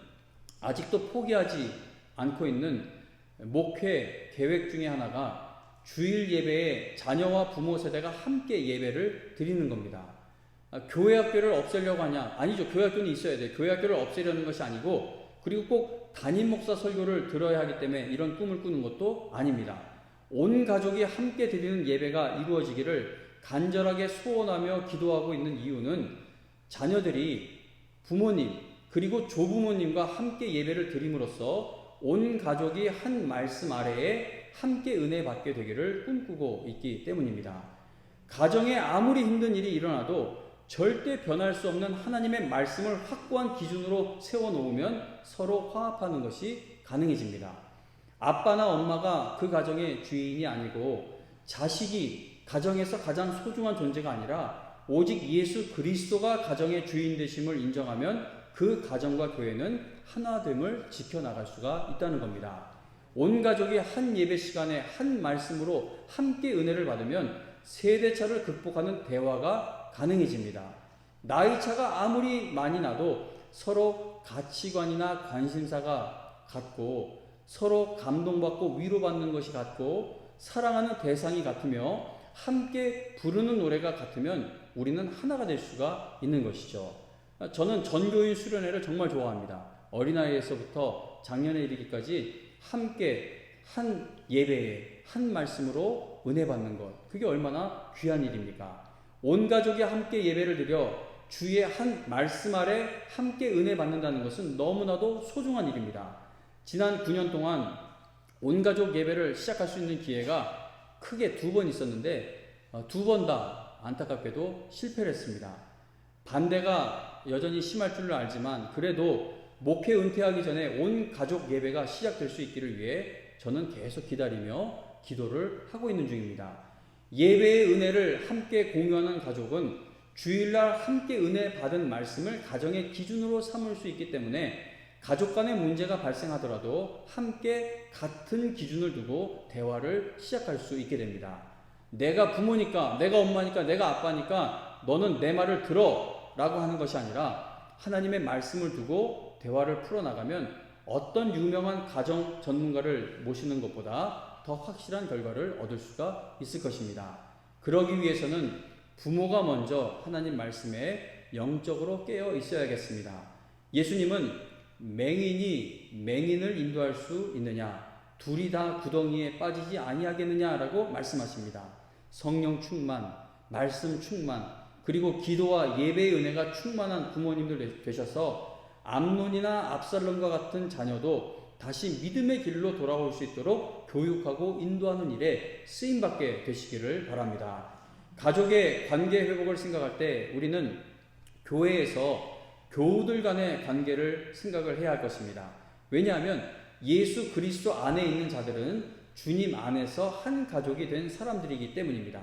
아직도 포기하지 않고 있는 목회 계획 중에 하나가 주일 예배에 자녀와 부모 세대가 함께 예배를 드리는 겁니다. 교회 학교를 없애려고 하냐? 아니죠. 교회 학교는 있어야 돼요. 교회 학교를 없애려는 것이 아니고, 그리고 꼭 담임 목사 설교를 들어야 하기 때문에 이런 꿈을 꾸는 것도 아닙니다. 온 가족이 함께 드리는 예배가 이루어지기를 간절하게 소원하며 기도하고 있는 이유는 자녀들이 부모님 그리고 조부모님과 함께 예배를 드림으로써 온 가족이 한 말씀 아래에 함께 은혜 받게 되기를 꿈꾸고 있기 때문입니다. 가정에 아무리 힘든 일이 일어나도 절대 변할 수 없는 하나님의 말씀을 확고한 기준으로 세워놓으면 서로 화합하는 것이 가능해집니다. 아빠나 엄마가 그 가정의 주인이 아니고 자식이 가정에서 가장 소중한 존재가 아니라 오직 예수 그리스도가 가정의 주인 되심을 인정하면 그 가정과 교회는 하나됨을 지켜나갈 수가 있다는 겁니다. 온 가족이 한 예배 시간에 한 말씀으로 함께 은혜를 받으면 세대차를 극복하는 대화가 가능해집니다. 나이차가 아무리 많이 나도 서로 가치관이나 관심사가 같고 서로 감동받고 위로받는 것이 같고 사랑하는 대상이 같으며 함께 부르는 노래가 같으면 우리는 하나가 될 수가 있는 것이죠. 저는 전교인 수련회를 정말 좋아합니다. 어린아이에서부터 장년에 이르기까지 함께 한 예배에 한 말씀으로 은혜 받는 것, 그게 얼마나 귀한 일입니까? 온 가족이 함께 예배를 드려 주의 한 말씀 아래 함께 은혜 받는다는 것은 너무나도 소중한 일입니다. 지난 9년 동안 온 가족 예배를 시작할 수 있는 기회가 크게 2번 있었는데 2번 다 안타깝게도 실패를 했습니다. 반대가 여전히 심할 줄을 알지만 그래도 목회 은퇴하기 전에 온 가족 예배가 시작될 수 있기를 위해 저는 계속 기다리며 기도를 하고 있는 중입니다. 예배의 은혜를 함께 공유하는 가족은 주일날 함께 은혜 받은 말씀을 가정의 기준으로 삼을 수 있기 때문에 가족 간의 문제가 발생하더라도 함께 같은 기준을 두고 대화를 시작할 수 있게 됩니다. 내가 부모니까, 내가 엄마니까, 내가 아빠니까 너는 내 말을 들어 라고 하는 것이 아니라 하나님의 말씀을 두고 대화를 풀어나가면 어떤 유명한 가정 전문가를 모시는 것보다 더 확실한 결과를 얻을 수가 있을 것입니다. 그러기 위해서는 부모가 먼저 하나님 말씀에 영적으로 깨어 있어야겠습니다. 예수님은 맹인이 맹인을 인도할 수 있느냐? 둘이 다 구덩이에 빠지지 아니하겠느냐라고 말씀하십니다. 성령 충만, 말씀 충만, 그리고 기도와 예배의 은혜가 충만한 부모님들 되셔서 암논이나 압살롬과 같은 자녀도 다시 믿음의 길로 돌아올 수 있도록 교육하고 인도하는 일에 쓰임받게 되시기를 바랍니다. 가족의 관계 회복을 생각할 때 우리는 교회에서 교우들 간의 관계를 생각을 해야 할 것입니다. 왜냐하면 예수 그리스도 안에 있는 자들은 주님 안에서 한 가족이 된 사람들이기 때문입니다.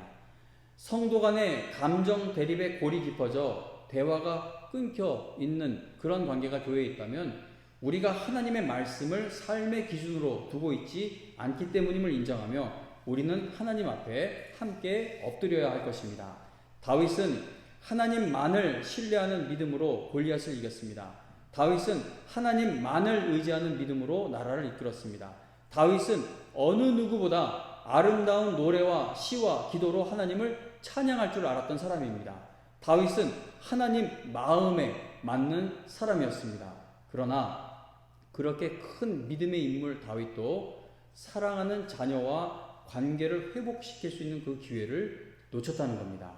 성도 간의 감정 대립의 골이 깊어져 대화가 끊겨 있는 그런 관계가 교회에 있다면 우리가 하나님의 말씀을 삶의 기준으로 두고 있지 않기 때문임을 인정하며 우리는 하나님 앞에 함께 엎드려야 할 것입니다. 다윗은 하나님만을 신뢰하는 믿음으로 골리앗을 이겼습니다. 다윗은 하나님만을 의지하는 믿음으로 나라를 이끌었습니다. 다윗은 어느 누구보다 아름다운 노래와 시와 기도로 하나님을 찬양할 줄 알았던 사람입니다. 다윗은 하나님 마음에 맞는 사람이었습니다. 그러나 그렇게 큰 믿음의 인물 다윗도 사랑하는 자녀와 관계를 회복시킬 수 있는 그 기회를 놓쳤다는 겁니다.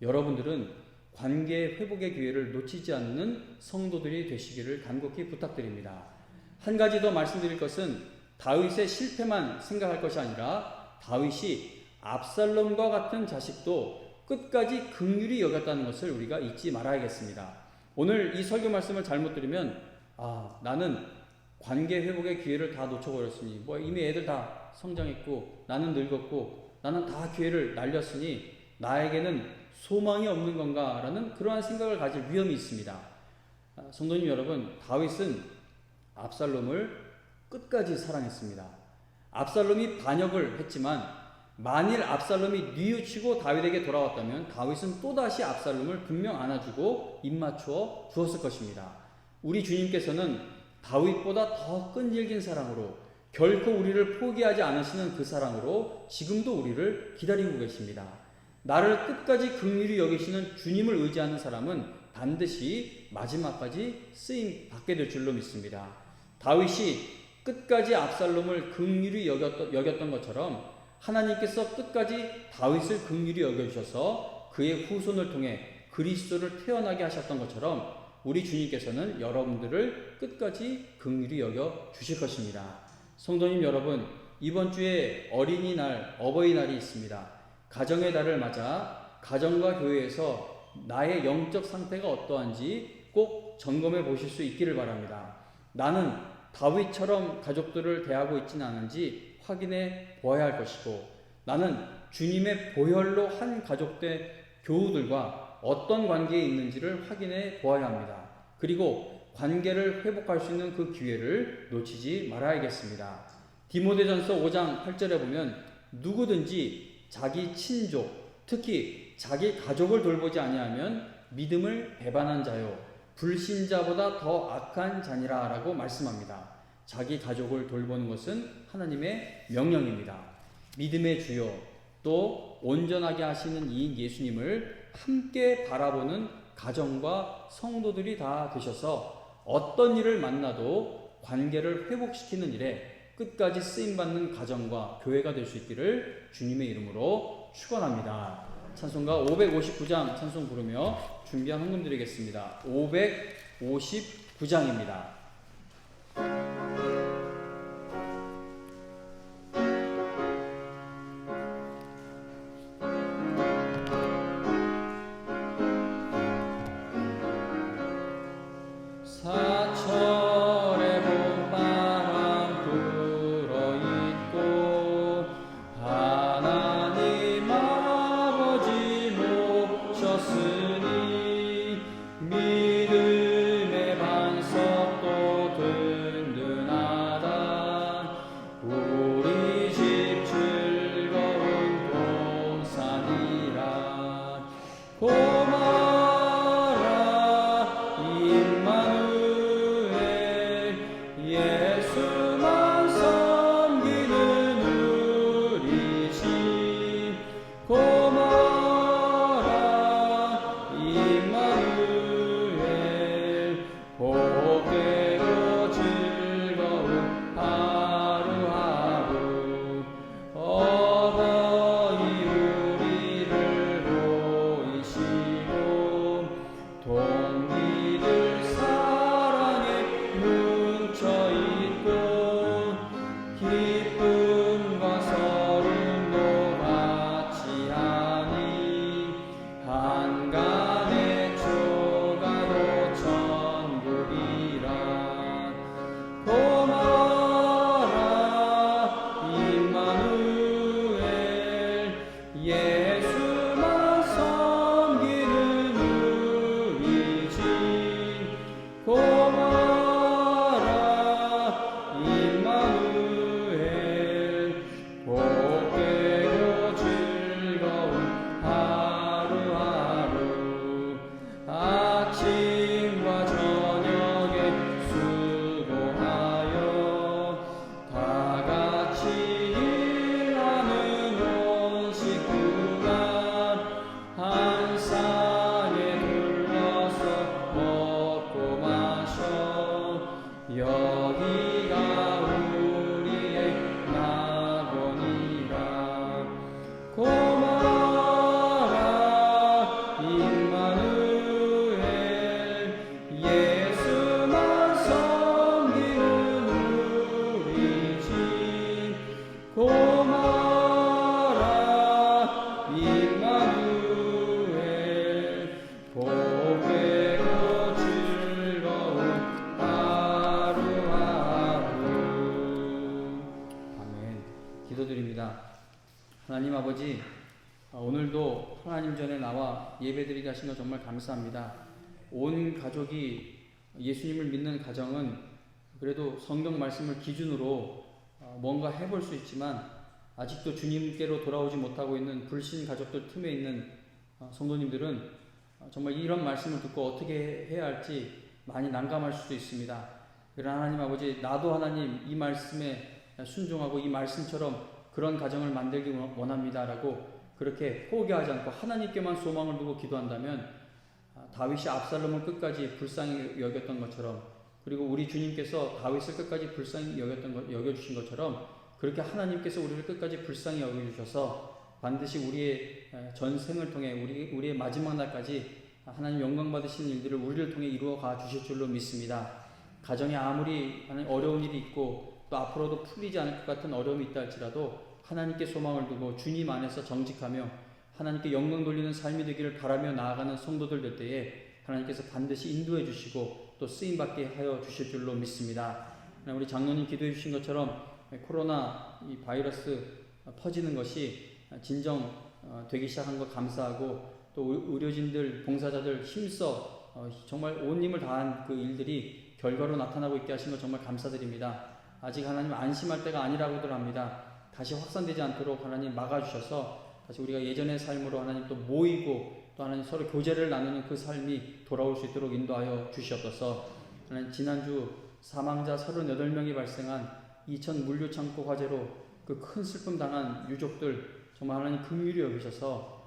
여러분들은 관계 회복의 기회를 놓치지 않는 성도들이 되시기를 간곡히 부탁드립니다. 한 가지 더 말씀드릴 것은 다윗의 실패만 생각할 것이 아니라 다윗이 압살롬과 같은 자식도 끝까지 긍휼히 여겼다는 것을 우리가 잊지 말아야겠습니다. 오늘 이 설교 말씀을 잘못 들으면 나는 관계 회복의 기회를 다 놓쳐버렸으니 이미 애들 다 성장했고 나는 늙었고 나는 다 기회를 날렸으니 나에게는 소망이 없는 건가 라는 그러한 생각을 가질 위험이 있습니다. 성도님 여러분, 다윗은 압살롬을 끝까지 사랑했습니다. 압살롬이 반역을 했지만 만일 압살롬이 뉘우치고 다윗에게 돌아왔다면 다윗은 또다시 압살롬을 분명 안아주고 입맞추어 주었을 것입니다. 우리 주님께서는 다윗보다 더 끈질긴 사랑으로 결코 우리를 포기하지 않으시는 그 사랑으로 지금도 우리를 기다리고 계십니다. 나를 끝까지 긍휼히 여기시는 주님을 의지하는 사람은 반드시 마지막까지 쓰임 받게 될 줄로 믿습니다. 다윗이 끝까지 압살롬을 긍휼히 여겼던 것처럼 하나님께서 끝까지 다윗을 긍휼히 여겨주셔서 그의 후손을 통해 그리스도를 태어나게 하셨던 것처럼 우리 주님께서는 여러분들을 끝까지 긍휼히 여겨 주실 것입니다. 성도님 여러분, 이번 주에 어린이날, 어버이날이 있습니다. 가정의 달을 맞아 가정과 교회에서 나의 영적 상태가 어떠한지 꼭 점검해 보실 수 있기를 바랍니다. 나는 다윗처럼 가족들을 대하고 있지는 않은지 확인해 보아야 할 것이고 나는 주님의 보혈로 한 가족된 교우들과 어떤 관계에 있는지를 확인해 보아야 합니다. 그리고 관계를 회복할 수 있는 그 기회를 놓치지 말아야겠습니다. 디모데전서 5장 8절에 보면 누구든지 자기 친족, 특히 자기 가족을 돌보지 아니하면 믿음을 배반한 자요 불신자보다 더 악한 자니라 라고 말씀합니다. 자기 가족을 돌보는 것은 하나님의 명령입니다. 믿음의 주요 또 온전하게 하시는 이 예수님을 함께 바라보는 가정과 성도들이 다 되셔서 어떤 일을 만나도 관계를 회복시키는 일에 끝까지 쓰임받는 가정과 교회가 될 수 있기를 주님의 이름으로 축원합니다. 찬송가 559장 찬송 부르며 준비한 헌금 드리겠습니다. 559장입니다. 믿음의 반석도 오늘도 하나님 전에 나와 예배드리게 하신 것 정말 감사합니다. 온 가족이 예수님을 믿는 가정은 그래도 성경 말씀을 기준으로 뭔가 해볼 수 있지만 아직도 주님께로 돌아오지 못하고 있는 불신 가족들 틈에 있는 성도님들은 정말 이런 말씀을 듣고 어떻게 해야 할지 많이 난감할 수도 있습니다. 그러나 하나님 아버지, 나도 하나님 이 말씀에 순종하고 이 말씀처럼 그런 가정을 만들기 원합니다라고 그렇게 포기하지 않고 하나님께만 소망을 두고 기도한다면 다윗이 압살롬을 끝까지 불쌍히 여겼던 것처럼, 그리고 우리 주님께서 다윗을 끝까지 불쌍히 여겨주신 것처럼 그렇게 하나님께서 우리를 끝까지 불쌍히 여겨주셔서 반드시 우리의 전생을 통해 우리의 마지막 날까지 하나님 영광 받으시는 일들을 우리를 통해 이루어가 주실 줄로 믿습니다. 가정에 아무리 어려운 일이 있고 또 앞으로도 풀리지 않을 것 같은 어려움이 있다 할지라도 하나님께 소망을 두고 주님 안에서 정직하며 하나님께 영광 돌리는 삶이 되기를 바라며 나아가는 성도들 될 때에 하나님께서 반드시 인도해 주시고 또 쓰임받게 하여 주실 줄로 믿습니다. 우리 장로님 기도해 주신 것처럼 코로나 이 바이러스 퍼지는 것이 진정 되기 시작한 것 감사하고, 또 의료진들, 봉사자들 힘써 정말 온 힘을 다한 그 일들이 결과로 나타나고 있게 하신 것 정말 감사드립니다. 아직 하나님 안심할 때가 아니라고들 합니다. 다시 확산되지 않도록 하나님 막아주셔서 다시 우리가 예전의 삶으로 하나님 또 모이고 또 하나님 서로 교제를 나누는 그 삶이 돌아올 수 있도록 인도하여 주시옵소서. 하나님 지난주 사망자 38명이 발생한 이천 물류창고 화재로 그 큰 슬픔 당한 유족들 정말 하나님 긍휼히 여기셔서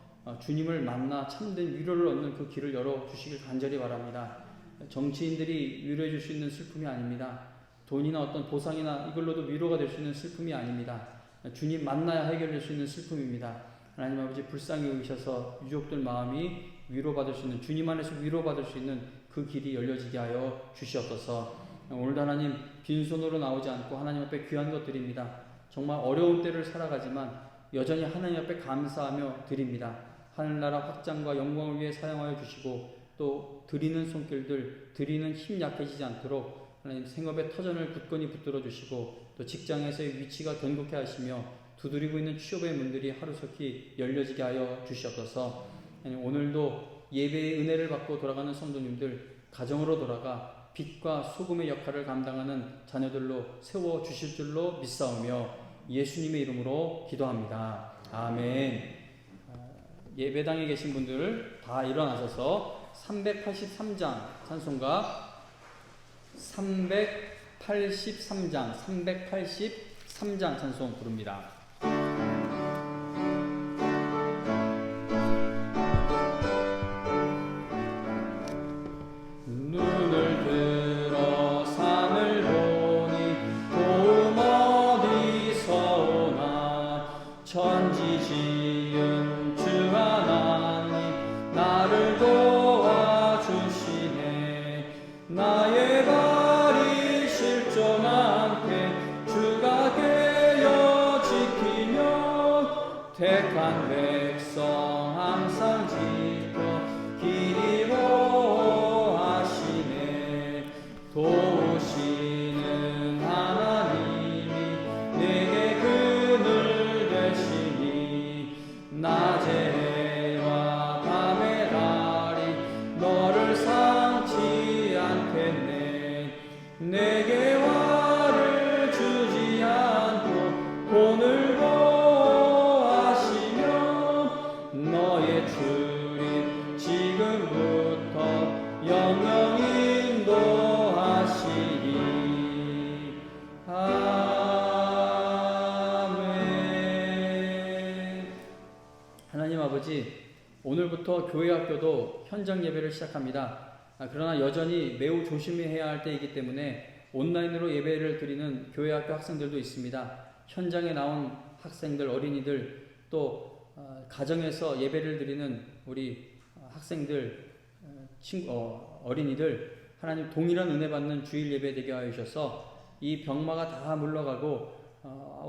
주님을 만나 참된 위로를 얻는 그 길을 열어주시길 간절히 바랍니다. 정치인들이 위로해 줄 수 있는 슬픔이 아닙니다. 돈이나 어떤 보상이나 이걸로도 위로가 될 수 있는 슬픔이 아닙니다. 주님 만나야 해결될 수 있는 슬픔입니다. 하나님 아버지 불쌍히 여기셔서 유족들 마음이 위로받을 수 있는, 주님 안에서 위로받을 수 있는 그 길이 열려지게 하여 주시옵소서. 오늘도 하나님 빈손으로 나오지 않고 하나님 앞에 귀한 것 드립니다. 정말 어려운 때를 살아가지만 여전히 하나님 앞에 감사하며 드립니다. 하늘나라 확장과 영광을 위해 사용하여 주시고 또 드리는 손길들, 드리는 힘 약해지지 않도록 하나님 생업의 터전을 굳건히 붙들어 주시고 또 직장에서의 위치가 견고케 하시며 두드리고 있는 취업의 문들이 하루속히 열려지게 하여 주시옵소서. 오늘도 예배의 은혜를 받고 돌아가는 성도님들 가정으로 돌아가 빛과 소금의 역할을 감당하는 자녀들로 세워 주실 줄로 믿사오며 예수님의 이름으로 기도합니다. 아멘. 예배당에 계신 분들 다 일어나셔서 383장 찬송가 383장 찬송 부릅니다. 눈을 들어 산을 보니 도움 어디서 오나, 천지 지은 주 하나님 나를 도와주시네. 나의 발이 실족 않게 주가 깨어 지키며 택한 백성 항상 지켜 길이 보호하시네. 도우시는 하나님이 내게 그늘 되시니 낮에와 밤의 달이 너를 상치 않겠네. 내게 화를 주지 않고 오늘 보호하시며 너의 주님 지금부터 영영 인도하시리. 아멘. 하나님 아버지, 오늘부터 교회 학교도 현장 예배를 시작합니다. 그러나 여전히 매우 조심해야 할 때이기 때문에 온라인으로 예배를 드리는 교회 학교 학생들도 있습니다. 현장에 나온 학생들, 어린이들, 또 가정에서 예배를 드리는 우리 학생들, 어린이들, 하나님 동일한 은혜 받는 주일 예배 되게 하여 주셔서 이 병마가 다 물러가고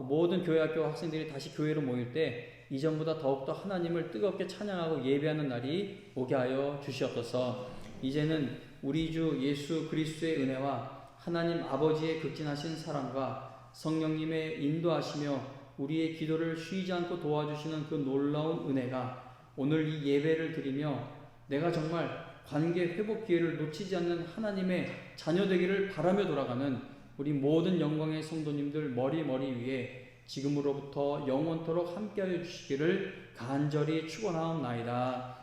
모든 교회 학교 학생들이 다시 교회로 모일 때 이전보다 더욱더 하나님을 뜨겁게 찬양하고 예배하는 날이 오게 하여 주시옵소서. 이제는 우리 주 예수 그리스도의 은혜와 하나님 아버지의 극진하신 사랑과 성령님의 인도하시며 우리의 기도를 쉬지 않고 도와주시는 그 놀라운 은혜가 오늘 이 예배를 드리며 내가 정말 관계 회복 기회를 놓치지 않는 하나님의 자녀 되기를 바라며 돌아가는 우리 모든 영광의 성도님들 머리 위에 지금으로부터 영원토록 함께하여 주시기를 간절히 축원하옵나이다.